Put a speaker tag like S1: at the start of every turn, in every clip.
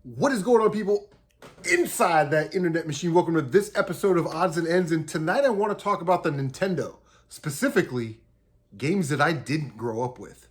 S1: What is going on, people inside that internet machine? Welcome to this episode of Odds and Ends, and tonight I want to talk about the Nintendo, specifically games that I didn't grow up with.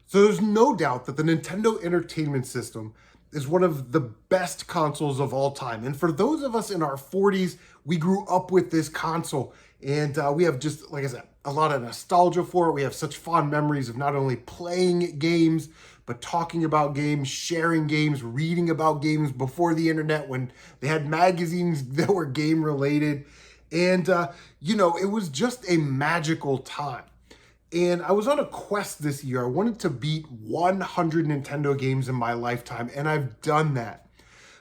S1: So there's no doubt that the Nintendo Entertainment System is one of the best consoles of all time. And for those of us in our 40s, we grew up with this console. And we have just, like I said, a lot of nostalgia for it. We have such fond memories of not only playing games, but talking about games, sharing games, reading about games before the internet when they had magazines that were game related. And, it was just a magical time. And I was on a quest this year. I wanted to beat 100 Nintendo games in my lifetime, and I've done that.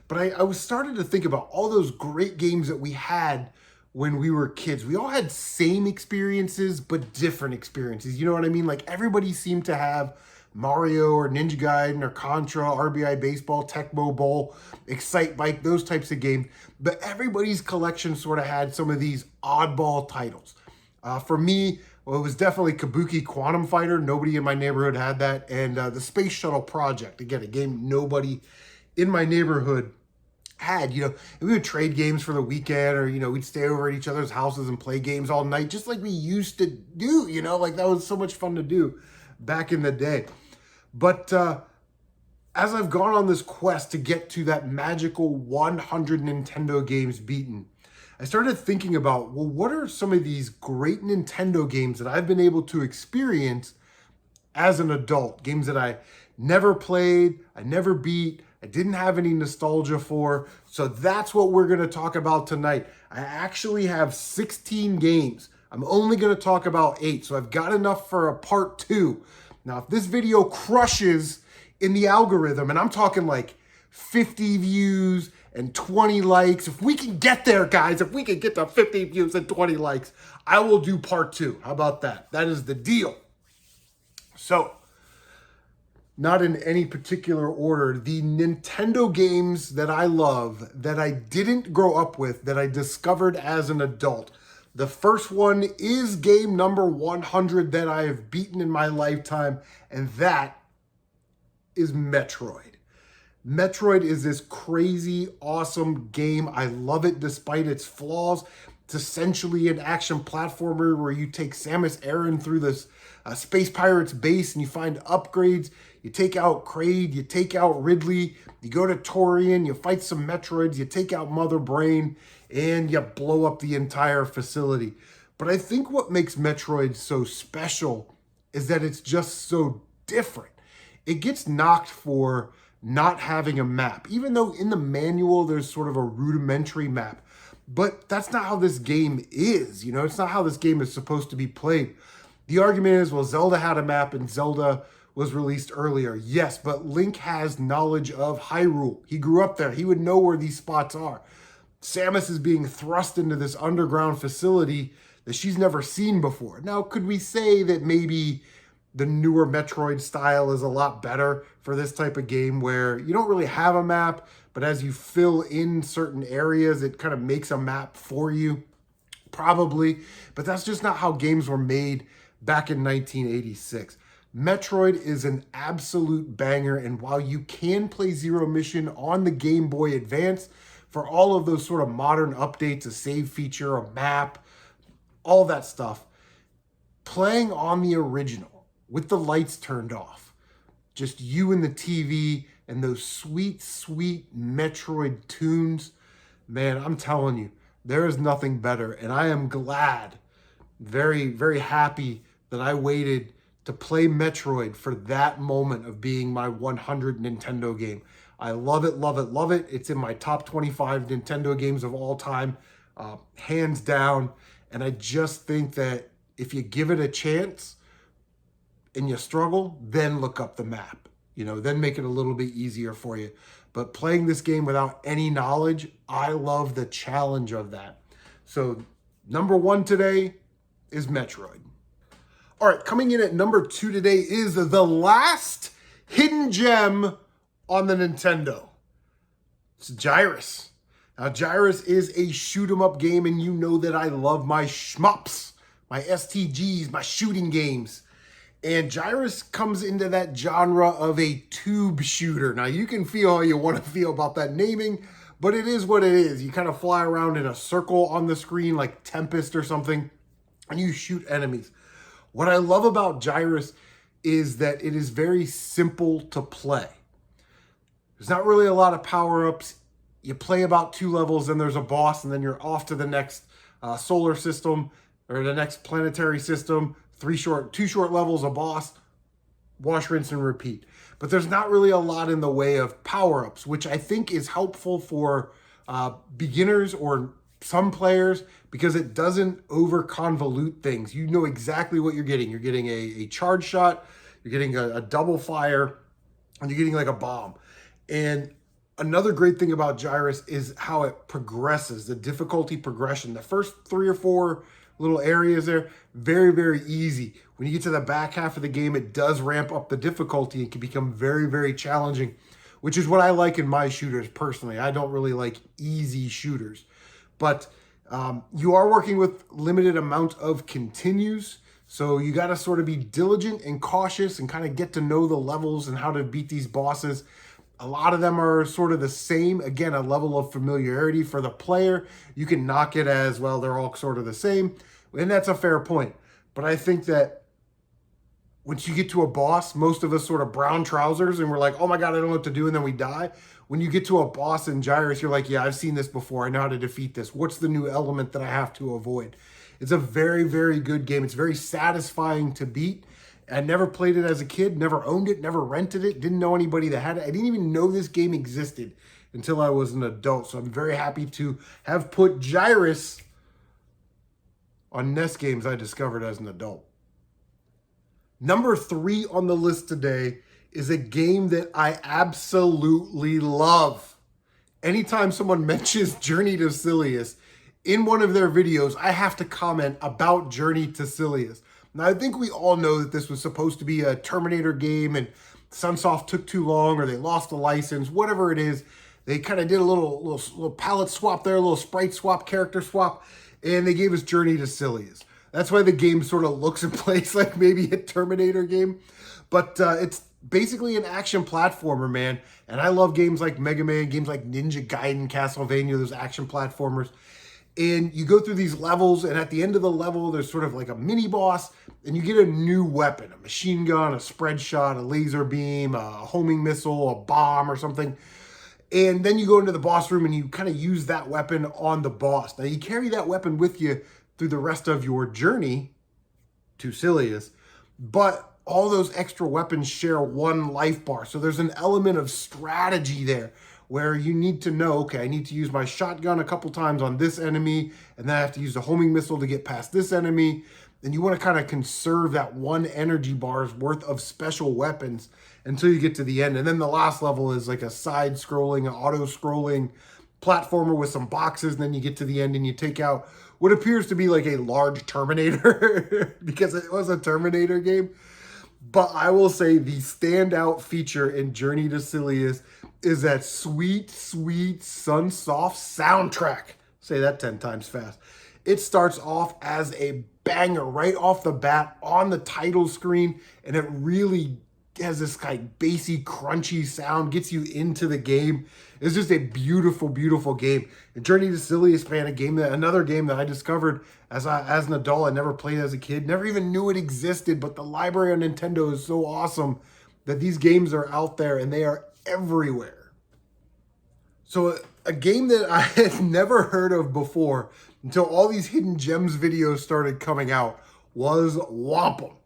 S1: But I was starting to think about all those great games that we had when we were kids. We all had same experiences, but different experiences. You know what I mean? Like everybody seemed to have Mario or Ninja Gaiden or Contra, RBI Baseball, Tecmo Bowl, Excite Bike, those types of games. But everybody's collection sort of had some of these oddball titles. For me, well, it was definitely Kabuki Quantum Fighter. Nobody in my neighborhood had that. And the Space Shuttle Project, again, a game nobody in my neighborhood had. And we would trade games for the weekend, or, we'd stay over at each other's houses and play games all night, just like we used to do, like that was so much fun to do back in the day. But as I've gone on this quest to get to that magical 100 Nintendo games beaten, I started thinking about, well, what are some of these great Nintendo games that I've been able to experience as an adult? Games that I never played, I never beat, I didn't have any nostalgia for. So that's what we're going to talk about tonight. I actually have 16 games. I'm only going to talk about 8, so I've got enough for a part 2. Now, if this video crushes in the algorithm, and I'm talking like 50 views and 20 likes. If we can get there, guys, if we can get to 50 views and 20 likes, I will do part 2. How about that? That is the deal. So, not in any particular order, the Nintendo games that I love, that I didn't grow up with, that I discovered as an adult. The first one is game number 100 that I have beaten in my lifetime, and that is Metroid. Metroid is this crazy, awesome game. I love it despite its flaws. It's essentially an action platformer where you take Samus Aran through this Space Pirates base and you find upgrades. You take out Kraid, you take out Ridley, you go to Torian, you fight some Metroids, you take out Mother Brain, and you blow up the entire facility. But I think what makes Metroid so special is that it's just so different. It gets knocked for not having a map, even though in the manual there's sort of a rudimentary map. But that's not how this game is, it's not how this game is supposed to be played. The argument is, well, Zelda had a map and Zelda was released earlier. Yes, but Link has knowledge of Hyrule. He grew up there. He would know where these spots are. Samus is being thrust into this underground facility that she's never seen before. Now, could we say that maybe the newer Metroid style is a lot better for this type of game where you don't really have a map, but as you fill in certain areas, it kind of makes a map for you? Probably, but that's just not how games were made back in 1986. Metroid is an absolute banger, and while you can play Zero Mission on the Game Boy Advance, for all of those sort of modern updates, a save feature, a map, all that stuff, playing on the original, with the lights turned off, just you and the TV and those sweet, sweet Metroid tunes, man, I'm telling you, there is nothing better. And I am glad, very, very happy that I waited to play Metroid for that moment of being my 100 Nintendo game. I love it, love it, love it. It's in my top 25 Nintendo games of all time, hands down. And I just think that if you give it a chance, and you struggle, then look up the map. Then make it a little bit easier for you. But playing this game without any knowledge, I love the challenge of that. So number 1 today is Metroid. All right, coming in at number 2 today is the last hidden gem on the Nintendo. It's yrus. Gyrus is a shoot 'em up game, and you know that I love my shmups, my STGs, my shooting games. And Gyrus comes into that genre of a tube shooter. Now, you can feel how you want to feel about that naming, but it is what it is. You kind of fly around in a circle on the screen like Tempest or something, and you shoot enemies. What I love about Gyrus is that it is very simple to play. There's not really a lot of power-ups. You play about 2 levels, and there's a boss, and then you're off to the next solar system or the next planetary system. 2 short levels, a boss, wash, rinse, and repeat. But there's not really a lot in the way of power-ups, which I think is helpful for beginners or some players because it doesn't over-convolute things. You know exactly what you're getting. You're getting a charge shot, you're getting a double fire, and you're getting like a bomb. And another great thing about Gyrus is how it progresses, the difficulty progression. The first 3 or 4 little areas there, very, very easy. When you get to the back half of the game, it does ramp up the difficulty. It can become very, very challenging, which is what I like in my shooters personally. I don't really like easy shooters. But you are working with limited amount of continues, so you got to sort of be diligent and cautious and kind of get to know the levels and how to beat these bosses. A lot of them are sort of the same. Again, a level of familiarity for the player. You can knock it as, well, they're all sort of the same. And that's a fair point. But I think that once you get to a boss, most of us sort of brown trousers and we're like, oh my God, I don't know what to do. And then we die. When you get to a boss in Gyrus, you're like, yeah, I've seen this before. I know how to defeat this. What's the new element that I have to avoid? It's a very, very good game. It's very satisfying to beat. I never played it as a kid, never owned it, never rented it, didn't know anybody that had it. I didn't even know this game existed until I was an adult. So I'm very happy to have put Gyrus on NES games I discovered as an adult. Number 3 on the list today is a game that I absolutely love. Anytime someone mentions Journey to Silus in one of their videos, I have to comment about Journey to Silus. Now, I think we all know that this was supposed to be a Terminator game and Sunsoft took too long or they lost the license, whatever it is. They kind of did a little palette swap there, a little sprite swap, character swap, and they gave us Journey to Silus. That's why the game sort of looks and plays like maybe a Terminator game. But it's basically an action platformer, man. And I love games like Mega Man, games like Ninja Gaiden, Castlevania, those action platformers. And you go through these levels, and at the end of the level, there's sort of like a mini boss, and you get a new weapon, a machine gun, a spread shot, a laser beam, a homing missile, a bomb or something. And then you go into the boss room and you kind of use that weapon on the boss. Now you carry that weapon with you through the rest of your journey to Silus, but all those extra weapons share 1 life bar. So there's an element of strategy there where you need to know, okay, I need to use my shotgun a couple times on this enemy, and then I have to use the homing missile to get past this enemy. And you want to kind of conserve that 1 energy bar's worth of special weapons until you get to the end. And then the last level is like a side-scrolling, auto-scrolling platformer with some boxes. And then you get to the end and you take out what appears to be like a large Terminator because it was a Terminator game. But I will say the standout feature in Journey to Silus is that sweet, sweet Sunsoft soundtrack. Say that 10 times fast. It starts off as a banger right off the bat on the title screen, and it really has this kind of bassy, crunchy sound, gets you into the game. It's just a beautiful, beautiful game. And Journey to Silus, man, another game that I discovered as an adult. I never played as a kid, never even knew it existed, but the library on Nintendo is so awesome that these games are out there and they are everywhere. So a game that I had never heard of before until all these hidden gems videos started coming out was Wampum.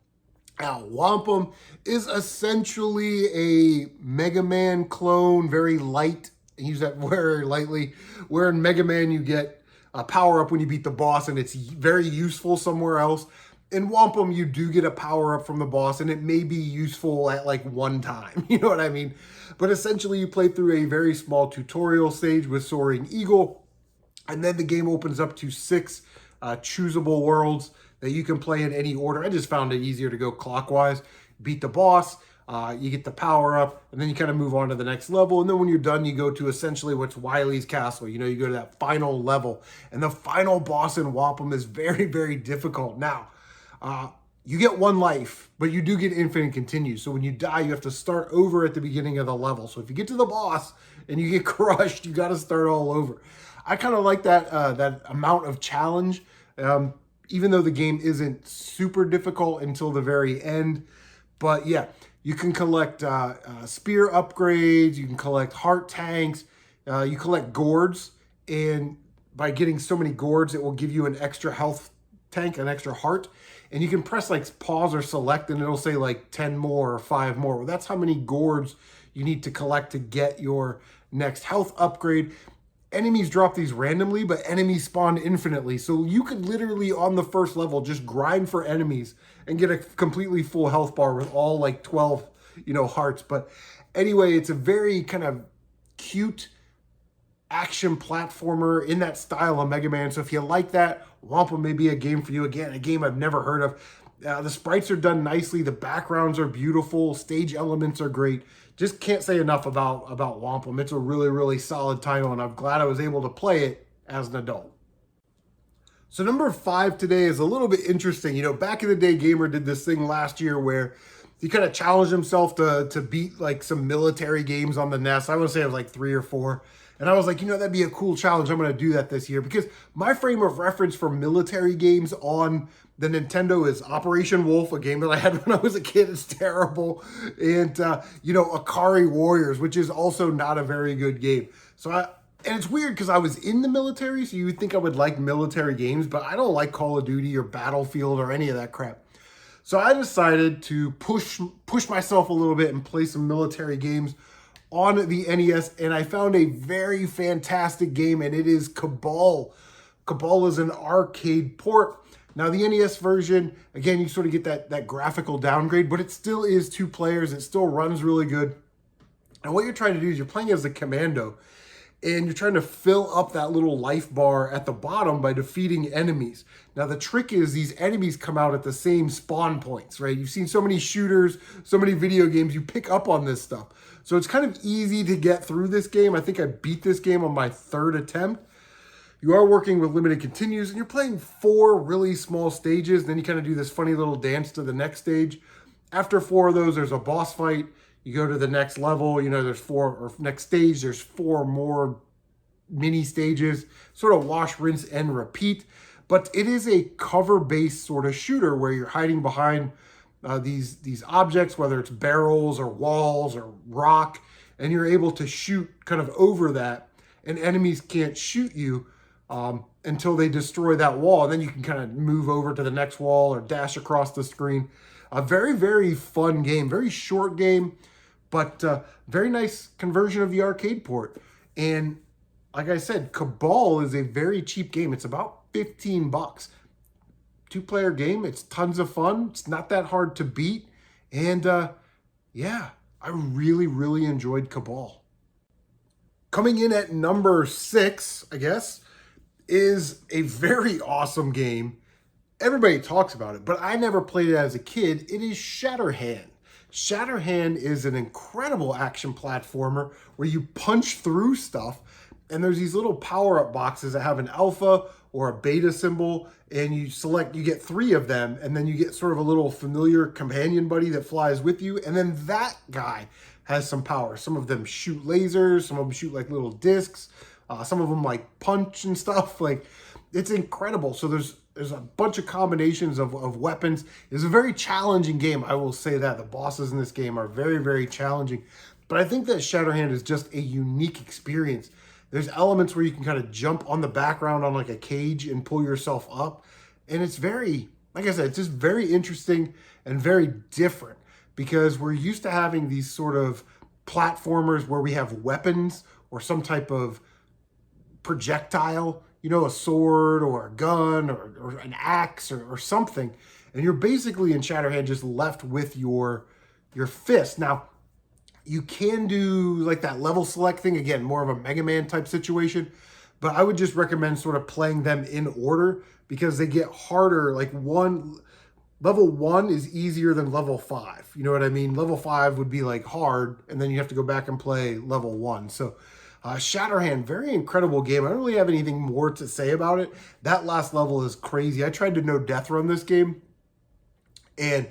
S1: Now, Wampum is essentially a Mega Man clone, very light. I use that very lightly. Where in Mega Man you get a power-up when you beat the boss, and it's very useful somewhere else. In Wampum, you do get a power-up from the boss, and it may be useful at like 1 time. You know what I mean? But essentially, you play through a very small tutorial stage with Soaring Eagle, and then the game opens up to 6 choosable worlds that you can play in any order. I just found it easier to go clockwise, beat the boss, You get the power up, and then you kind of move on to the next level. And then when you're done, you go to essentially what's Wily's castle. You know, you go to that final level, and the final boss in Wampum is very, very difficult. Now, you get one life, but you do get infinite continue. So when you die, you have to start over at the beginning of the level. So if you get to the boss and you get crushed, you got to start all over. I kind of like that that amount of challenge, even though the game isn't super difficult until the very end. But yeah, you can collect spear upgrades, you can collect heart tanks, you collect gourds, and by getting so many gourds, it will give you an extra health tank, an extra heart. And you can press like pause or select, and it'll say like 10 more or 5 more. Well, that's how many gourds you need to collect to get your next health upgrade. Enemies drop these randomly, but enemies spawn infinitely. So you could literally on the first level just grind for enemies and get a completely full health bar with all like 12, hearts. But anyway, it's a very kind of cute action platformer in that style of Mega Man. So if you like that, Wampum may be a game for you. Again, a game I've never heard of. The sprites are done nicely. The backgrounds are beautiful. Stage elements are great. Just can't say enough about Wampum. It's a really, really solid title, and I'm glad I was able to play it as an adult. So number 5 today is a little bit interesting. Back in the day, Gamer did this thing last year where he kind of challenged himself to beat like some military games on the NES. I want to say it was like 3 or 4. And I was like, that'd be a cool challenge. I'm going to do that this year because my frame of reference for military games on the Nintendo is Operation Wolf, a game that I had when I was a kid. It's terrible. And, Akari Warriors, which is also not a very good game. And it's weird because I was in the military, so you would think I would like military games, but I don't like Call of Duty or Battlefield or any of that crap. So I decided to push myself a little bit and play some military games on the NES, and I found a very fantastic game, and it is Cabal. Cabal is an arcade port. Now, the NES version, again, you sort of get that graphical downgrade, but it still is 2 players. It still runs really good. And what you're trying to do is you're playing as a commando, and you're trying to fill up that little life bar at the bottom by defeating enemies. Now, the trick is these enemies come out at the same spawn points, right? You've seen so many shooters, so many video games, you pick up on this stuff. So it's kind of easy to get through this game. I think I beat this game on my 3rd attempt. You are working with limited continues, and you're playing 4 really small stages. Then you kind of do this funny little dance to the next stage. After 4 of those, there's a boss fight. You go to the next level, there's 4, or next stage, there's 4 more mini stages, sort of wash, rinse, and repeat. But it is a cover-based sort of shooter where you're hiding behind these objects, whether it's barrels or walls or rock, and you're able to shoot kind of over that, and enemies can't shoot you until they destroy that wall. And then you can kind of move over to the next wall or dash across the screen. A very, very fun game, very short game, but very nice conversion of the arcade port. And like I said, Cabal is a very cheap game. It's about 15 bucks. 2-player game. It's tons of fun. It's not that hard to beat. And yeah, I really, really enjoyed Cabal. Coming in at number 6, I guess, is a very awesome game. Everybody talks about it, but I never played it as a kid. It is Shatter Hand. Shatter Hand is an incredible action platformer where you punch through stuff, and there's these little power-up boxes that have an alpha or a beta symbol, and you get 3 of them, and then you get sort of a little familiar companion buddy that flies with you, and then that guy has some power. Some of them shoot lasers, some of them shoot like little discs, some of them like punch and stuff. Like, it's incredible. So there's a bunch of combinations of weapons. It's a very challenging game, I will say that. The bosses in this game are very, very challenging. But I think that Shatter Hand is just a unique experience. There's elements where you can kind of jump on the background on like a cage and pull yourself up. And it's very, like I said, it's just very interesting and very different because we're used to having these sort of platformers where we have weapons or some type of projectile, a sword or a gun or an axe or something. And you're basically in Shatter Hand just left with your fist. Now, you can do like that level select thing, again, more of a Mega Man type situation, but I would just recommend sort of playing them in order because they get harder. Like one Level 1 is easier than level 5. You know what I mean? Level 5 would be like hard, and then you have to go back and play level 1. So Shatter Hand, very incredible game. I don't really have anything more to say about it. That last level is crazy. I tried to no death run this game, and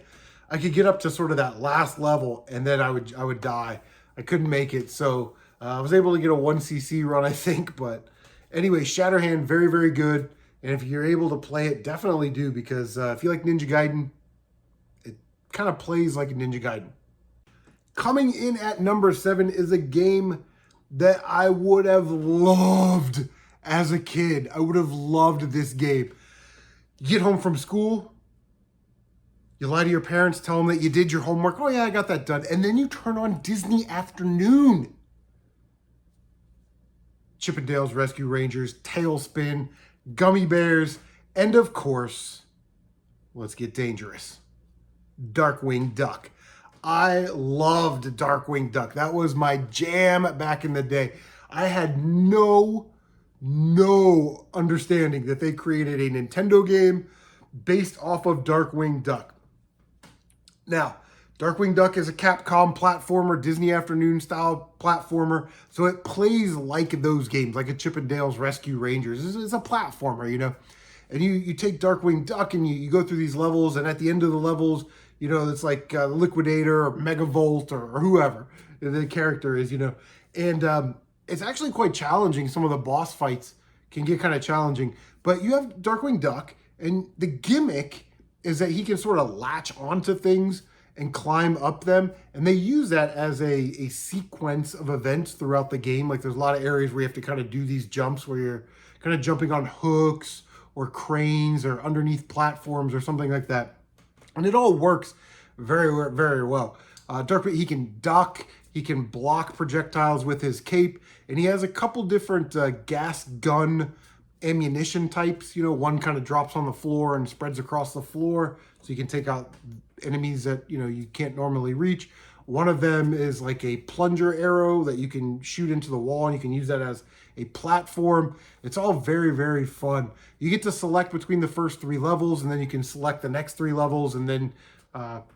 S1: I could get up to sort of that last level, and then I would die. I couldn't make it, so I was able to get a 1cc run, I think. But anyway, Shatter Hand, very, very good. And if you're able to play it, definitely do, because if you like Ninja Gaiden, it kind of plays like a Ninja Gaiden. Coming in at number 7 is a game that I would have loved as a kid. I would have loved this game. You get home from school, you lie to your parents, tell them that you did your homework. Oh yeah, I got that done. And then you turn on Disney Afternoon. Chip 'n Dale's Rescue Rangers, Tailspin, Gummy Bears, and of course, let's get dangerous, Darkwing Duck. I loved Darkwing Duck. That was my jam back in the day. I had no understanding that they created a Nintendo game based off of Darkwing Duck. Now, Darkwing Duck is a Capcom platformer, Disney Afternoon style platformer, so it plays like those games, like a Chip 'n Dale's Rescue Rangers. It's a platformer, you know. And you take Darkwing Duck and you go through these levels, and at the end of the levels, you know, it's like Liquidator or Megavolt or whoever the character is, you know. And it's actually quite challenging. Some of the boss fights can get kind of challenging. But you have Darkwing Duck, and the gimmick is that he can sort of latch onto things and climb up them. And they use that as a sequence of events throughout the game. Like there's a lot of areas where you have to kind of do these jumps where you're kind of jumping on hooks or cranes or underneath platforms or something like that. And it all works very, very well. Darkwing, he can duck, he can block projectiles with his cape, and he has a couple different gas gun ammunition types. You know, one kind of drops on the floor and spreads across the floor, so you can take out enemies that, you know, you can't normally reach. One of them is like a plunger arrow that you can shoot into the wall, and you can use that as a platform. It's all very, very fun. You get to select between the first 3 levels, and then you can select the next 3 levels, and then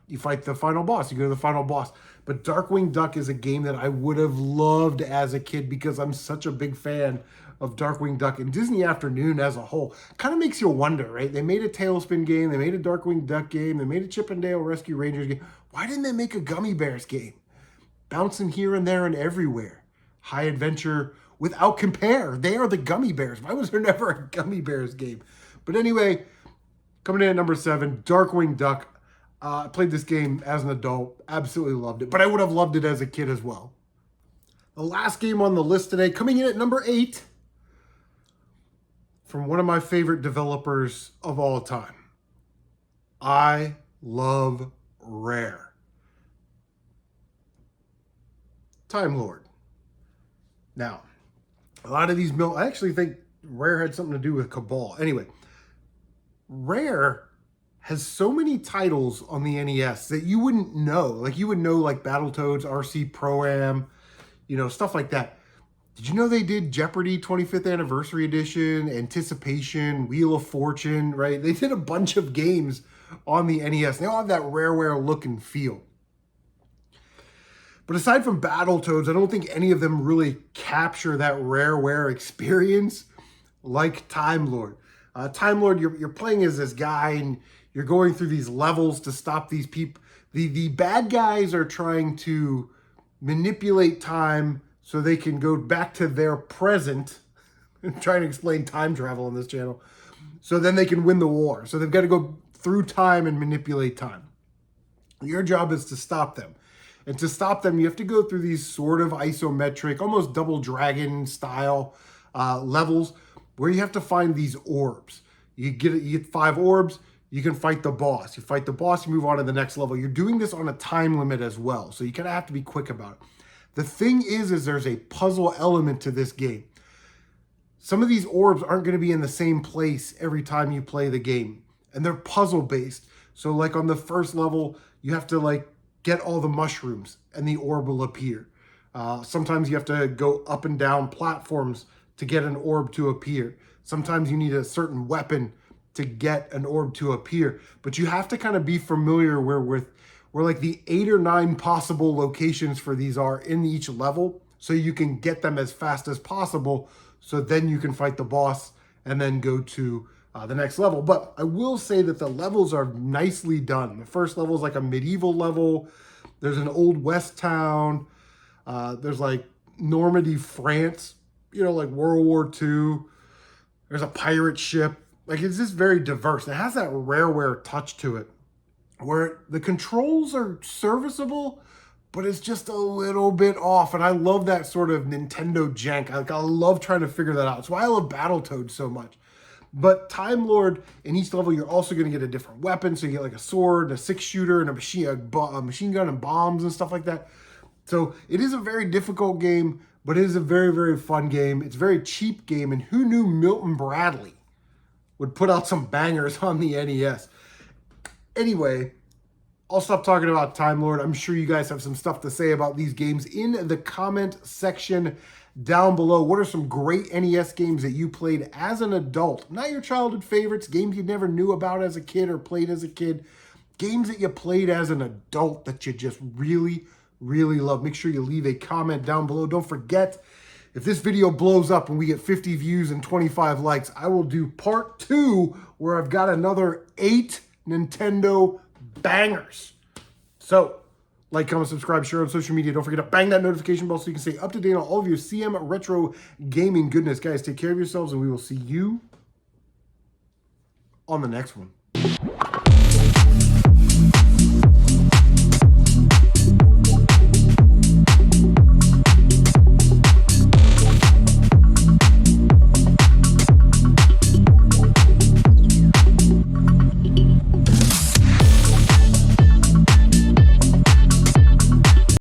S1: you fight the final boss. You go to the final boss. But Darkwing Duck is a game that I would have loved as a kid because I'm such a big fan of Darkwing Duck. And Disney Afternoon as a whole kind of makes you wonder, right? They made a Tailspin game. They made a Darkwing Duck game. They made a Chip 'n Dale Rescue Rangers game. Why didn't they make a Gummy Bears game? Bouncing here and there and everywhere. High adventure without compare. They are the Gummy Bears. Why was there never a Gummy Bears game? But anyway, coming in at number 7, Darkwing Duck. I played this game as an adult. Absolutely loved it. But I would have loved it as a kid as well. The last game on the list today, coming in at number 8, from one of my favorite developers of all time. I love Rare. Time Lord. Now, a lot of these I actually think Rare had something to do with Cabal. Anyway, Rare has so many titles on the NES that you wouldn't know. Like you would know like Battletoads, RC Pro-Am, you know, stuff like that. Did you know they did Jeopardy 25th Anniversary Edition, Anticipation, Wheel of Fortune, right? They did a bunch of games on the NES. They all have that Rareware look and feel. But aside from Battletoads, I don't think any of them really capture that Rareware experience like Time Lord. Time Lord, you're playing as this guy and you're going through these levels to stop these people. The bad guys are trying to manipulate time so they can go back to their present. I'm trying to explain time travel on this channel. So then they can win the war. So they've got to go through time and manipulate time. Your job is to stop them. And to stop them, you have to go through these sort of isometric, almost Double Dragon style levels where you have to find these orbs. You get 5 orbs, you can fight the boss. You fight the boss, you move on to the next level. You're doing this on a time limit as well, so you kind of have to be quick about it. The thing is there's a puzzle element to this game. Some of these orbs aren't going to be in the same place every time you play the game, and they're puzzle based. So like on the first level, you have to like get all the mushrooms and the orb will appear. Sometimes you have to go up and down platforms to get an orb to appear. Sometimes you need a certain weapon to get an orb to appear. But you have to kind of be familiar where like the 8 or 9 possible locations for these are in each level, so you can get them as fast as possible, so then you can fight the boss and then go to the next level. But I will say that the levels are nicely done. The first level is like a medieval level. There's an old west town. There's like Normandy, France, you know, like World War II. There's a pirate ship. Like, it's just very diverse. It has that Rareware touch to it, where the controls are serviceable, but it's just a little bit off. And I love that sort of Nintendo jank. Like, I love trying to figure that out. That's why I love Battletoads so much. But Time Lord, in each level, you're also going to get a different weapon. So you get like a sword, a 6-shooter, and a machine gun and bombs and stuff like that. So it is a very difficult game, but it is a very, very fun game. It's a very cheap game. And who knew Milton Bradley would put out some bangers on the NES? Anyway, I'll stop talking about Time Lord. I'm sure you guys have some stuff to say about these games in the comment section down below. What are some great NES games that you played as an adult? Not your childhood favorites, games you never knew about as a kid or played as a kid. Games that you played as an adult that you just really, really love. Make sure you leave a comment down below. Don't forget, if this video blows up and we get 50 views and 25 likes, I will do part 2 where I've got another 8 Nintendo bangers. So, like, comment, subscribe, share on social media. Don't forget to bang that notification bell so you can stay up to date on all of your CM retro gaming goodness. Guys, take care of yourselves, and we will see you on the next one.